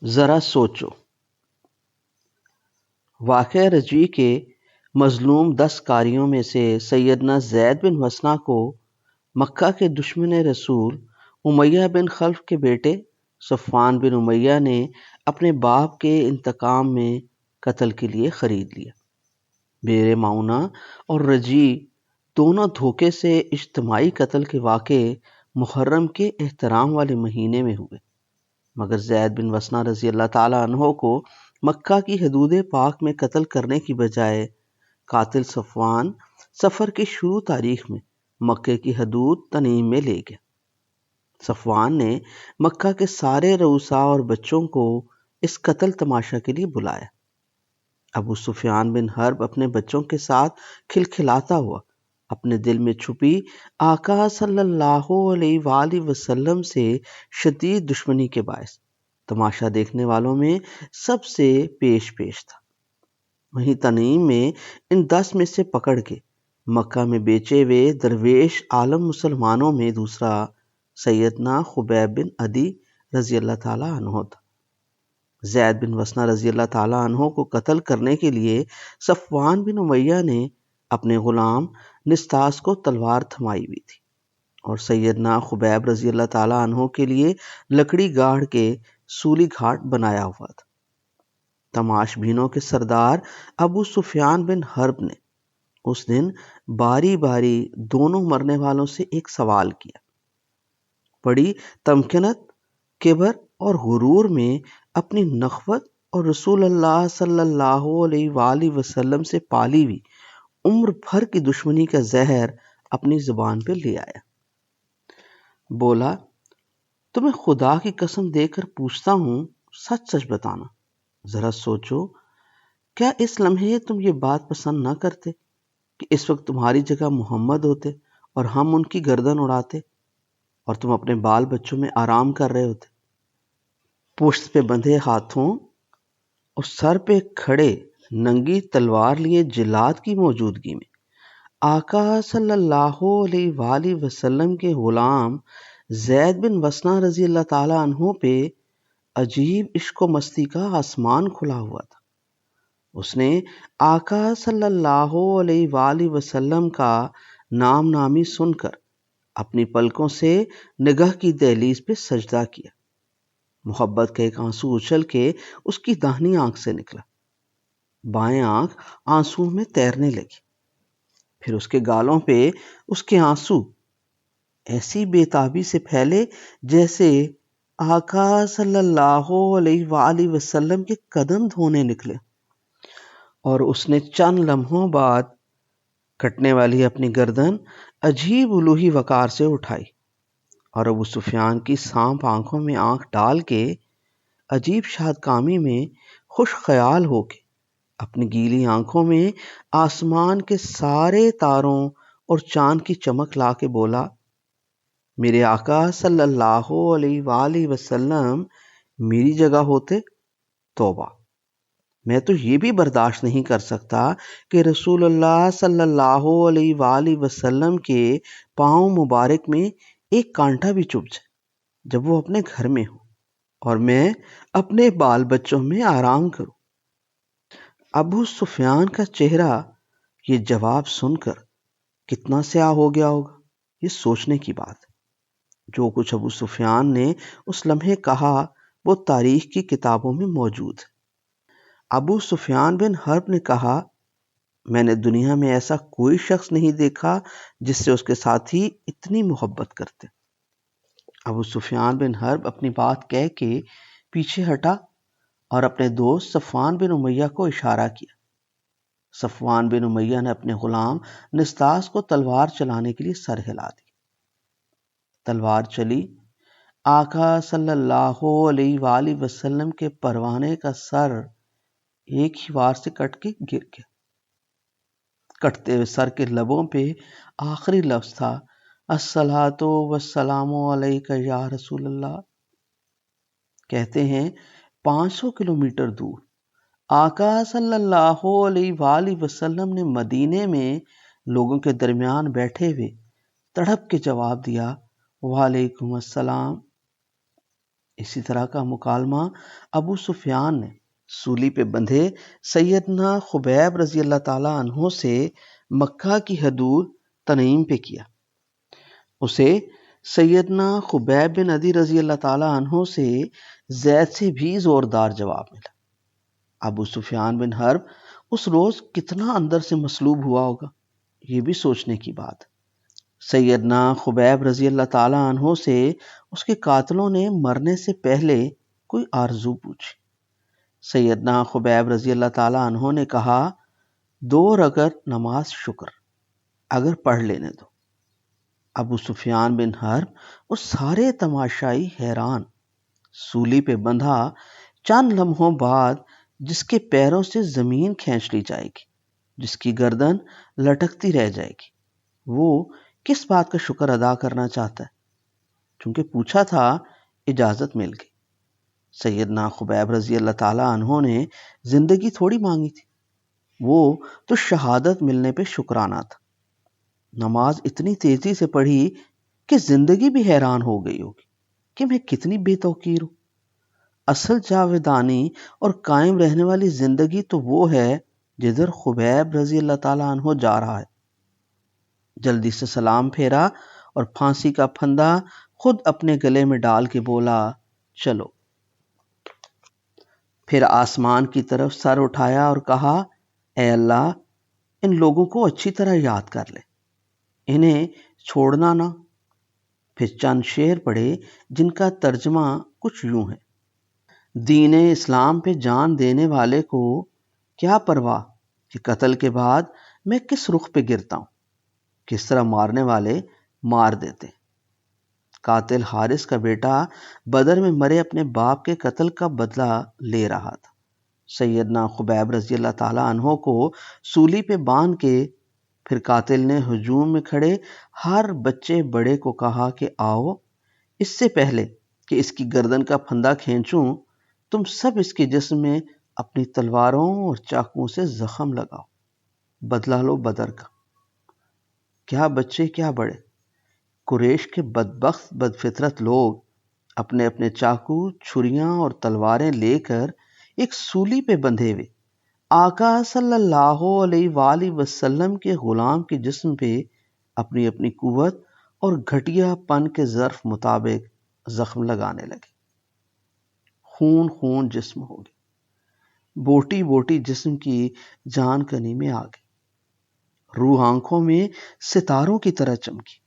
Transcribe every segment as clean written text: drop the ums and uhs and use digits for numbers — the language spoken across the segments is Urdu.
ذرا سوچو، واقعہ رجوی کے مظلوم 10 قاریوں میں سے سیدنا زید بن وسنہ کو مکہ کے دشمن رسول امیہ بن خلف کے بیٹے صفوان بن امیہ نے اپنے باپ کے انتقام میں قتل کے لیے خرید لیا۔ بیر معونہ اور رجی دونوں دھوکے سے اجتماعی قتل کے واقعے محرم کے احترام والے مہینے میں ہوئے، مگر زید بن وسنہ رضی اللہ تعالیٰ عنہ کو مکہ کی حدود پاک میں قتل کرنے کی بجائے قاتل صفوان سفر کی شروع تاریخ میں مکہ کی حدود تنعیم میں لے گیا۔ صفوان نے مکہ کے سارے رؤساء اور بچوں کو اس قتل تماشا کے لیے بلایا۔ ابو سفیان بن حرب اپنے بچوں کے ساتھ کھلکھلاتا ہوا اپنے دل میں چھپی آقا صلی اللہ علیہ وآلہ وسلم سے شدید دشمنی کے باعث تماشا دیکھنے والوں میں سب سے پیش تھا۔ وہیں تنعیم میں ان 10 میں سے پکڑ کے مکہ میں بیچے ہوئے درویش عالم مسلمانوں میں دوسرا سیدنا خبیب بن عدی رضی اللہ تعالیٰ عنہ تھا۔ زید بن وسنہ رضی اللہ تعالیٰ عنہ کو قتل کرنے کے لیے صفوان بن امیہ نے اپنے غلام نستاس کو تلوار تھمائی ہوئی تھی اور سیدنا خبیب رضی اللہ تعالیٰ عنہ کے لیے لکڑی گاڑ کے سولی گھاٹ بنایا ہوا تھا۔ تماش بینوں کے سردار ابو سفیان بن حرب نے اس دن باری باری دونوں مرنے والوں سے ایک سوال کیا۔ بڑی تمکنت، کبر اور غرور میں اپنی نخوت اور رسول اللہ صلی اللہ علیہ وآلہ وسلم سے پالی ہوئی عمر بھر کی دشمنی کا زہر اپنی زبان پہ لے آیا۔ بولا، تمہیں خدا کی قسم دے کر پوچھتا ہوں، سچ سچ بتانا، ذرا سوچو، کیا اس لمحے تم یہ بات پسند نہ کرتے کہ اس وقت تمہاری جگہ محمد ہوتے اور ہم ان کی گردن اڑاتے اور تم اپنے بال بچوں میں آرام کر رہے ہوتے، پشت پہ بندھے ہاتھوں اور سر پہ کھڑے ننگی تلوار لیے جلاد کی موجودگی میں آقا صلی اللہ علیہ وآلہ وسلم کے غلام زید بن وسنہ رضی اللہ تعالیٰ عنہ پہ عجیب عشق و مستی کا آسمان کھلا ہوا تھا۔ اس نے آقا صلی اللہ علیہ وآلہ وسلم کا نام نامی سن کر اپنی پلکوں سے نگاہ کی دہلیز پہ سجدہ کیا۔ محبت کا ایک آنسو اچھل کے اس کی داہنی آنکھ سے نکلا، بائیں آنکھ آنسو میں تیرنے لگی، پھر اس کے گالوں پہ اس کے آنسو ایسی بے تابی سے پھیلے جیسے آقا صلی اللہ علیہ وآلہ وسلم کے قدم دھونے نکلے، اور اس نے چند لمحوں بعد کٹنے والی اپنی گردن عجیب الوہی وقار سے اٹھائی اور ابو سفیان کی سانپ آنکھوں میں آنکھ ڈال کے عجیب شاد کامی میں خوش خیال ہو کے اپنی گیلی آنکھوں میں آسمان کے سارے تاروں اور چاند کی چمک لا کے بولا، میرے آقا صلی اللہ علیہ وآلہ وسلم میری جگہ ہوتے، توبہ، میں تو یہ بھی برداشت نہیں کر سکتا کہ رسول اللہ صلی اللہ علیہ وآلہ وسلم کے پاؤں مبارک میں ایک کانٹا بھی چبھ جائے جب وہ اپنے گھر میں ہو اور میں اپنے بال بچوں میں آرام کروں۔ ابو سفیان کا چہرہ یہ جواب سن کر کتنا سیاہ ہو گیا ہوگا، یہ سوچنے کی بات ہے۔ جو کچھ ابو سفیان نے اس لمحے کہا وہ تاریخ کی کتابوں میں موجود ہے۔ ابو سفیان بن حرب نے کہا، میں نے دنیا میں ایسا کوئی شخص نہیں دیکھا جس سے اس کے ساتھی اتنی محبت کرتے۔ ابو سفیان بن حرب اپنی بات کہہ کے پیچھے ہٹا اور اپنے دوست صفوان بن امیہ کو اشارہ کیا۔ صفوان بن امیہ نے اپنے غلام نستاس کو تلوار چلانے کے لیے سر ہلا دی۔ تلوار چلی، آقا صلی اللہ علیہ وآلہ وسلم کے پروانے کا سر ایک ہی وار سے کٹ کے گر گیا۔ کٹتے ہوئے سر کے لبوں پہ آخری لفظ تھا، الصلاۃ والسلام علیک یا رسول اللہ۔ کہتے ہیں 500 کلومیٹر دور آقا صلی اللہ علیہ وآلہ وسلم نے مدینے میں لوگوں کے درمیان بیٹھے ہوئے تڑپ کے جواب دیا، وعلیکم السلام۔ اسی طرح کا مکالمہ ابو سفیان نے سولی پہ بندھے سیدنا خبیب رضی اللہ تعالیٰ عنہ سے مکہ کی حدود تنعیم پہ کیا۔ اسے سیدنا خبیب بن عدی رضی اللہ تعالیٰ عنہ سے زید سے بھی زوردار جواب ملا۔ ابو سفیان بن حرب اس روز کتنا اندر سے مصلوب ہوا ہوگا، یہ بھی سوچنے کی بات۔ سیدنا خبیب رضی اللہ تعالیٰ عنہ سے اس کے قاتلوں نے مرنے سے پہلے کوئی آرزو پوچھی۔ سیدنا خبیب رضی اللہ تعالیٰ عنہ نے کہا 2 رکعت نماز شکر، اگر پڑھ لینے دو۔ ابو سفیان بن حرب اور سارے تماشائی حیران۔ سولی پہ بندھا چند لمحوں بعد جس کے پیروں سے زمین کھینچ لی جائے گی، جس کی گردن لٹکتی رہ جائے گی، وہ کس بات کا شکر ادا کرنا چاہتا ہے؟ چونکہ پوچھا تھا، اجازت مل گئی۔ سیدنا خبیب رضی اللہ تعالیٰ عنہ نے زندگی تھوڑی مانگی تھی، وہ تو شہادت ملنے پہ شکرانہ تھا۔ نماز اتنی تیزی سے پڑھی کہ زندگی بھی حیران ہو گئی ہوگی کہ میں کتنی بے توقیر ہوں۔ اصل جاویدانی اور قائم رہنے والی زندگی تو وہ ہے جدھر خبیب رضی اللہ تعالیٰ عنہ جا رہا ہے۔ جلدی سے سلام پھیرا اور پھانسی کا پھندا خود اپنے گلے میں ڈال کے بولا، چلو۔ پھر آسمان کی طرف سر اٹھایا اور کہا، اے اللہ، ان لوگوں کو اچھی طرح یاد کر لے، انہیں چھوڑنا نہ۔ پھر چند شعر پڑھے جن کا ترجمہ کچھ یوں ہے: دین اسلام پہ جان دینے والے کو کیا پرواہ کہ قتل کے بعد میں کس رخ پہ گرتا ہوں، کس طرح مارنے والے مار دیتے۔ قاتل حارث کا بیٹا بدر میں مرے اپنے باپ کے قتل کا بدلہ لے رہا تھا۔ سیدنا خبیب رضی اللہ تعالیٰ عنہ کو سولی پہ باندھ کے پھر قاتل نے ہجوم میں کھڑے ہر بچے بڑے کو کہا کہ آؤ، اس سے پہلے کہ اس کی گردن کا پھندا کھینچوں، تم سب اس کے جسم میں اپنی تلواروں اور چاقوؤں سے زخم لگاؤ، بدلہ لو بدر کا۔ کیا بچے کیا بڑے، قریش کے بدبخت بدفطرت لوگ اپنے اپنے چاقو، چھریاں اور تلواریں لے کر ایک سولی پہ بندھے ہوئے آقا صلی اللہ علیہ وآلہ وسلم کے غلام کے جسم پہ اپنی اپنی قوت اور گھٹیا پن کے ظرف مطابق زخم لگانے لگے۔ خون خون جسم ہو گیا، بوٹی بوٹی جسم کی جان کنی میں آ گئی، روح آنکھوں میں ستاروں کی طرح چمکی،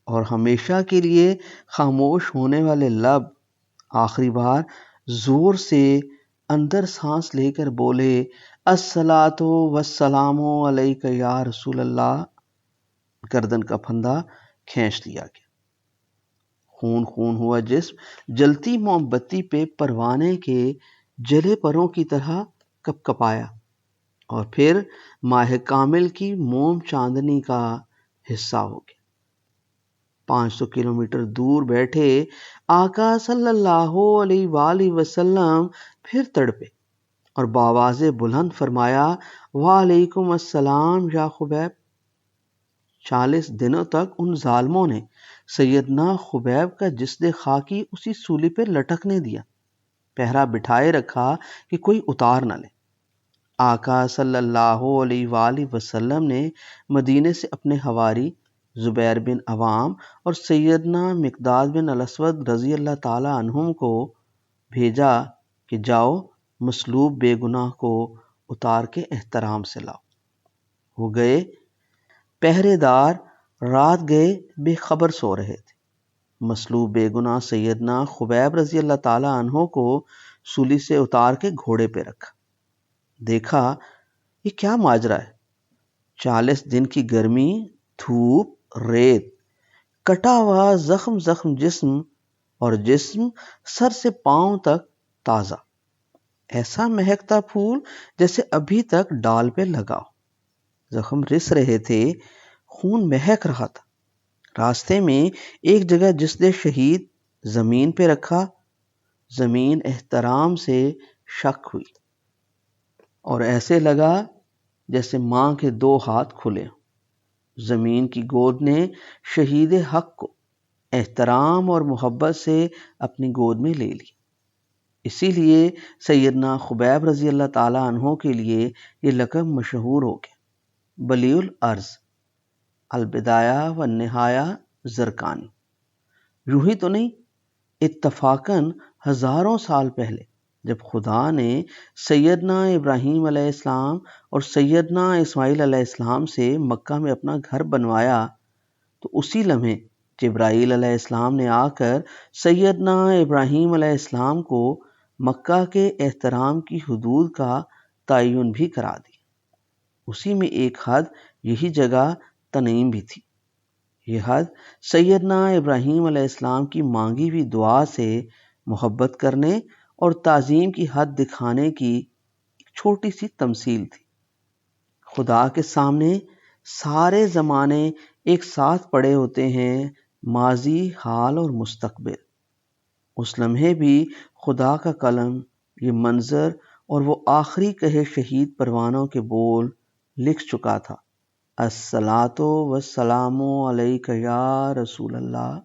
اور ہمیشہ کے لیے خاموش ہونے والے لب آخری بار زور سے اندر سانس لے کر بولے، الصلاۃ والسلام علیک یا رسول اللہ۔ گردن کا پھندا کھینچ لیا گیا، خون خون ہوا جسم جلتی موم بتی پہ پروانے کے جلے پروں کی طرح کپ کپایا، اور پھر ماہ کامل کی موم چاندنی کا حصہ ہو گیا۔ 500 کلومیٹر دور بیٹھے آقا صلی اللہ علیہ وآلہ وسلم پھر تڑپے اور بآواز بلند فرمایا، وعلیکم السلام یا خبیب۔ 40 دنوں تک ان ظالموں نے سیدنا خبیب کا جسد خاکی اسی سولی پہ لٹکنے دیا، پہرا بٹھائے رکھا کہ کوئی اتار نہ لے۔ آقا صلی اللہ علیہ وآلہ وسلم نے مدینے سے اپنے حواری زبیر بن عوام اور سیدنا مقداد بن الاسود رضی اللہ تعالی عنہم کو بھیجا کہ جاؤ مصلوب بے گناہ کو اتار کے احترام سے لاؤ۔ وہ گئے، پہرے دار رات گئے بے خبر سو رہے تھے۔ مصلوب بے گناہ سیدنا خبیب رضی اللہ تعالی عنہ کو سولی سے اتار کے گھوڑے پہ رکھا۔ دیکھا یہ کیا ماجرا ہے، 40 دن کی گرمی، دھوپ، ریت، کٹا ہوا زخم زخم جسم، اور جسم سر سے پاؤں تک تازہ، ایسا مہکتا پھول جیسے ابھی تک ڈال پہ لگا ہو۔ زخم رس رہے تھے، خون مہک رہا تھا۔ راستے میں ایک جگہ جسد شہید زمین پہ رکھا، زمین احترام سے شک ہوئی اور ایسے لگا جیسے ماں کے 2 ہاتھ کھلے ہوں۔ زمین کی گود نے شہید حق کو احترام اور محبت سے اپنی گود میں لے لی۔ اسی لیے سیدنا خبیب رضی اللہ تعالیٰ عنہ کے لیے یہ لقب مشہور ہو گیا، بلیع الارض، البدایہ والنہایہ زرقانی۔ یوں ہی تو نہیں، اتفاقاً ہزاروں سال پہلے جب خدا نے سیدنا ابراہیم علیہ السلام اور سیدنا اسماعیل علیہ السلام سے مکہ میں اپنا گھر بنوایا، تو اسی لمحے جبرائیل علیہ السلام نے آ کر سیدنا ابراہیم علیہ السلام کو مکہ کے احترام کی حدود کا تعین بھی کرا دیا۔ اسی میں ایک حد یہی جگہ تنعیم بھی تھی۔ یہ حد سیدنا ابراہیم علیہ السلام کی مانگی ہوئی دعا سے محبت کرنے اور تعظیم کی حد دکھانے کی ایک چھوٹی سی تمثیل تھی۔ خدا کے سامنے سارے زمانے ایک ساتھ پڑے ہوتے ہیں، ماضی، حال اور مستقبل۔ اس لمحے بھی خدا کا قلم یہ منظر اور وہ آخری کہے شہید پروانوں کے بول لکھ چکا تھا، الصلاۃ والسلام علیک یا رسول اللہ،